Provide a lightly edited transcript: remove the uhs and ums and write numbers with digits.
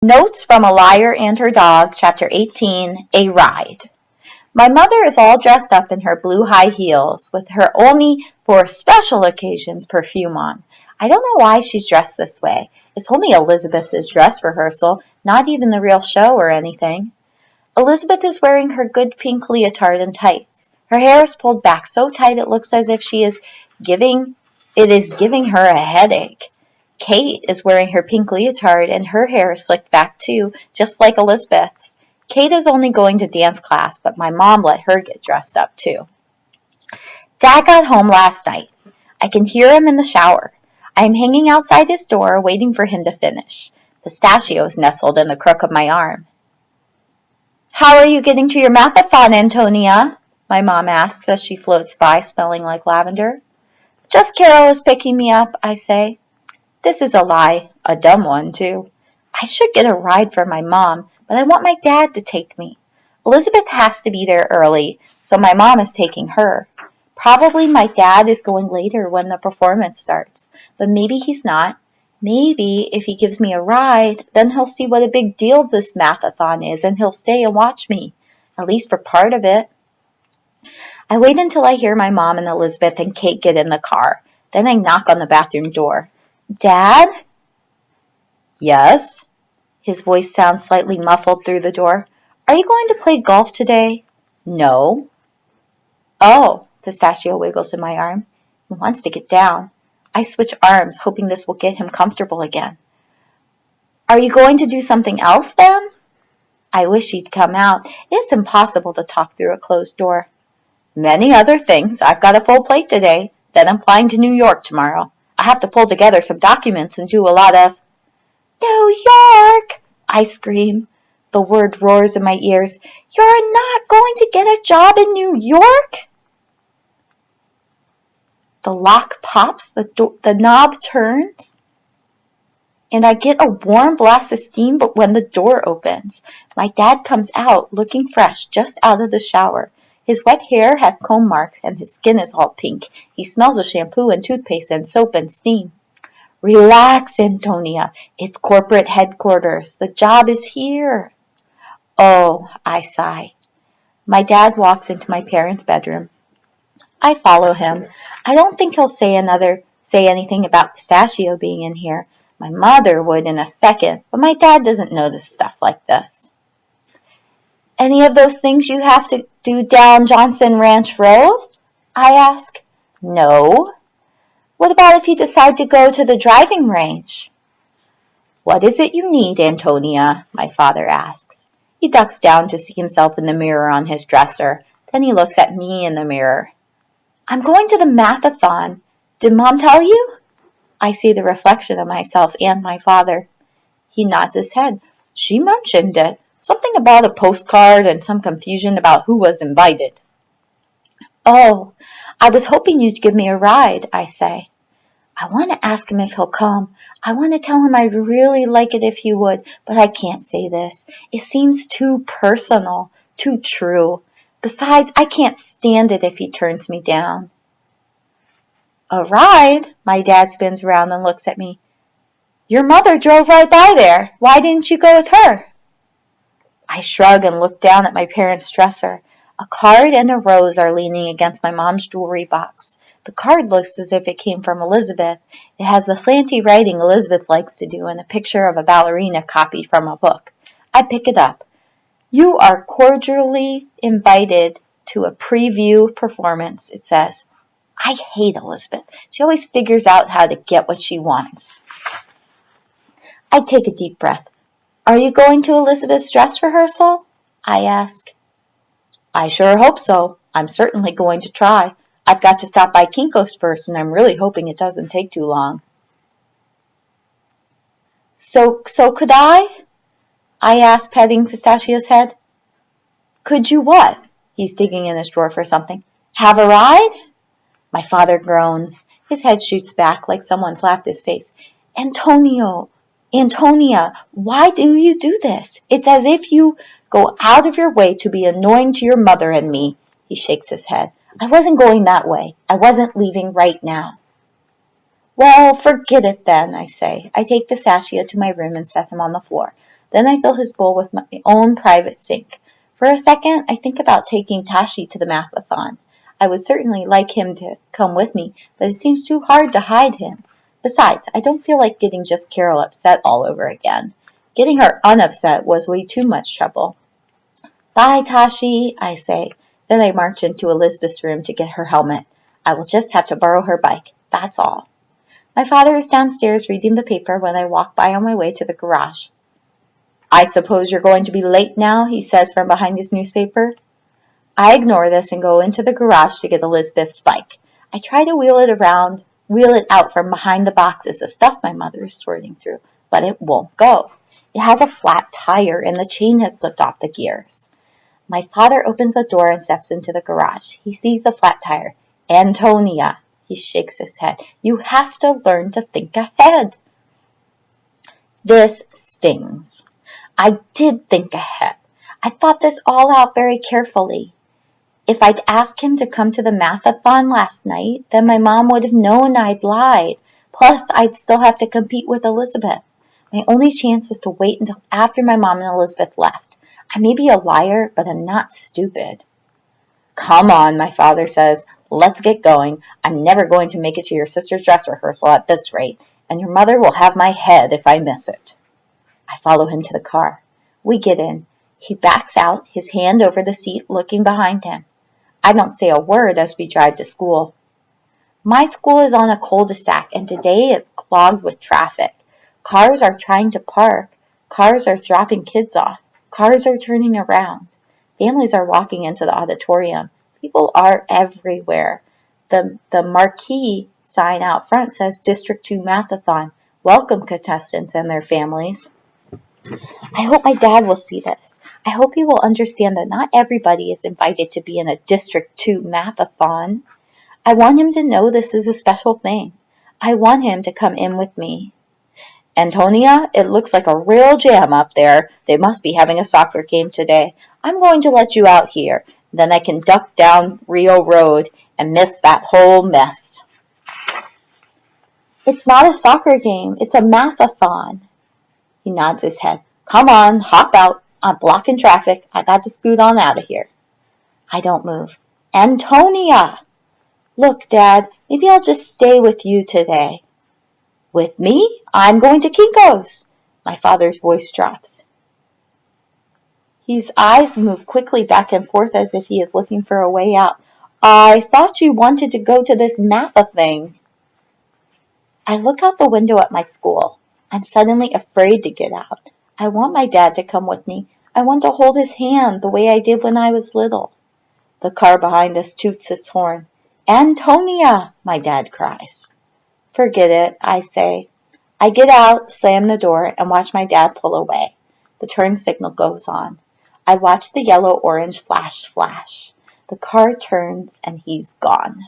Notes from A Liar and Her Dog, Chapter 18, A Ride. My mother is all dressed up in her blue high heels, with her only for special occasions perfume on. I don't know why she's dressed this way. It's only Elizabeth's dress rehearsal, not even the real show or anything. Elizabeth is wearing her good pink leotard and tights. Her hair is pulled back so tight it looks as if it is giving her a headache. Kate is wearing her pink leotard and her hair is slicked back too, just like Elizabeth's. Kate is only going to dance class, but my mom let her get dressed up too. Dad got home last night. I can hear him in the shower. I am hanging outside his door, waiting for him to finish. Pistachio is nestled in the crook of my arm. How are you getting to your mathathon, Antonia? My mom asks as she floats by, smelling like lavender. Just Carol is picking me up, I say. This is a lie, a dumb one, too. I should get a ride for my mom, but I want my dad to take me. Elizabeth has to be there early, so my mom is taking her. Probably my dad is going later when the performance starts, but maybe he's not. Maybe if he gives me a ride, then he'll see what a big deal this mathathon is and he'll stay and watch me, at least for part of it. I wait until I hear my mom and Elizabeth and Kate get in the car. Then I knock on the bathroom door. Dad? Yes? His voice sounds slightly muffled through the door. Are you going to play golf today? No. Oh, Pistachio wiggles in my arm. He wants to get down. I switch arms, hoping this will get him comfortable again. Are you going to do something else then? I wish he'd come out. It's impossible to talk through a closed door. Many other things. I've got a full plate today. Then I'm flying to New York tomorrow. I have to pull together some documents and do a lot of... New York! I scream. The word roars in my ears. You're not going to get a job in New York? The lock pops, the knob turns, and I get a warm blast of steam, but when the door opens, my dad comes out looking fresh, just out of the shower. His wet hair has comb marks and his skin is all pink. He smells of shampoo and toothpaste and soap and steam. Relax, Antonia. It's corporate headquarters. The job is here. Oh, I sigh. My dad walks into my parents' bedroom. I follow him. I don't think he'll say anything about Pistachio being in here. My mother would in a second, but my dad doesn't notice stuff like this. Any of those things you have to do down Johnson Ranch Road? I ask. No. What about if you decide to go to the driving range? What is it you need, Antonia? My father asks. He ducks down to see himself in the mirror on his dresser. Then he looks at me in the mirror. I'm going to the mathathon. Did Mom tell you? I see the reflection of myself and my father. He nods his head. She mentioned it. Something about a postcard and some confusion about who was invited. Oh, I was hoping you'd give me a ride, I say. I want to ask him if he'll come. I want to tell him I'd really like it if he would, but I can't say this. It seems too personal, too true. Besides, I can't stand it if he turns me down. A ride? My dad spins around and looks at me. Your mother drove right by there. Why didn't you go with her? I shrug and look down at my parents' dresser. A card and a rose are leaning against my mom's jewelry box. The card looks as if it came from Elizabeth. It has the slanty writing Elizabeth likes to do and a picture of a ballerina copied from a book. I pick it up. You are cordially invited to a preview performance, it says. I hate Elizabeth. She always figures out how to get what she wants. I take a deep breath. Are you going to Elizabeth's dress rehearsal? I ask. I sure hope so. I'm certainly going to try. I've got to stop by Kinko's first, and I'm really hoping it doesn't take too long. So could I? I ask, petting Pistachio's head. Could you what? He's digging in his drawer for something. Have a ride? My father groans. His head shoots back like someone slapped his face. Antonia, why do you do this? It's as if you go out of your way to be annoying to your mother and me. He shakes his head. I wasn't going that way. I wasn't leaving right now. Well, forget it then, I say. I take Pistachio to my room and set him on the floor. Then I fill his bowl with my own private sink. For a second, I think about taking Tashi to the mathathon. I would certainly like him to come with me, but it seems too hard to hide him. Besides, I don't feel like getting just Carol upset all over again. Getting her unupset was way too much trouble. Bye, Tashi, I say. Then I march into Elizabeth's room to get her helmet. I will just have to borrow her bike. That's all. My father is downstairs reading the paper when I walk by on my way to the garage. I suppose you're going to be late now, he says from behind his newspaper. I ignore this and go into the garage to get Elizabeth's bike. I try to wheel it out from behind the boxes of stuff my mother is sorting through, but it won't go. It has a flat tire and the chain has slipped off the gears. My father opens the door and steps into the garage. He sees the flat tire. Antonia, he shakes his head. You have to learn to think ahead. This stings. I did think ahead. I thought this all out very carefully. If I'd asked him to come to the mathathon last night, then my mom would have known I'd lied. Plus, I'd still have to compete with Elizabeth. My only chance was to wait until after my mom and Elizabeth left. I may be a liar, but I'm not stupid. Come on, my father says. Let's get going. I'm never going to make it to your sister's dress rehearsal at this rate, and your mother will have my head if I miss it. I follow him to the car. We get in. He backs out, his hand over the seat, looking behind him. I don't say a word as we drive to school. My school is on a cul-de-sac, and today it's clogged with traffic. Cars are trying to park. Cars are dropping kids off. Cars are turning around. Families are walking into the auditorium. People are everywhere. The marquee sign out front says District 2 Mathathon. Welcome contestants and their families. I hope my dad will see this. I hope he will understand that not everybody is invited to be in a District 2 Mathathon. I want him to know this is a special thing. I want him to come in with me. Antonia, it looks like a real jam up there. They must be having a soccer game today. I'm going to let you out here. Then I can duck down Rio Road and miss that whole mess. It's not a soccer game. It's a mathathon. He nods his head. Come on, hop out. I'm blocking traffic. I got to scoot on out of here. I don't move. Antonia! Look, Dad, maybe I'll just stay with you today. With me? I'm going to Kinko's. My father's voice drops. His eyes move quickly back and forth as if he is looking for a way out. I thought you wanted to go to this Matha thing. I look out the window at my school. I'm suddenly afraid to get out. I want my dad to come with me. I want to hold his hand the way I did when I was little. The car behind us toots its horn. Antonia, my dad cries. Forget it, I say. I get out, slam the door, and watch my dad pull away. The turn signal goes on. I watch the yellow-orange flash. The car turns, and he's gone.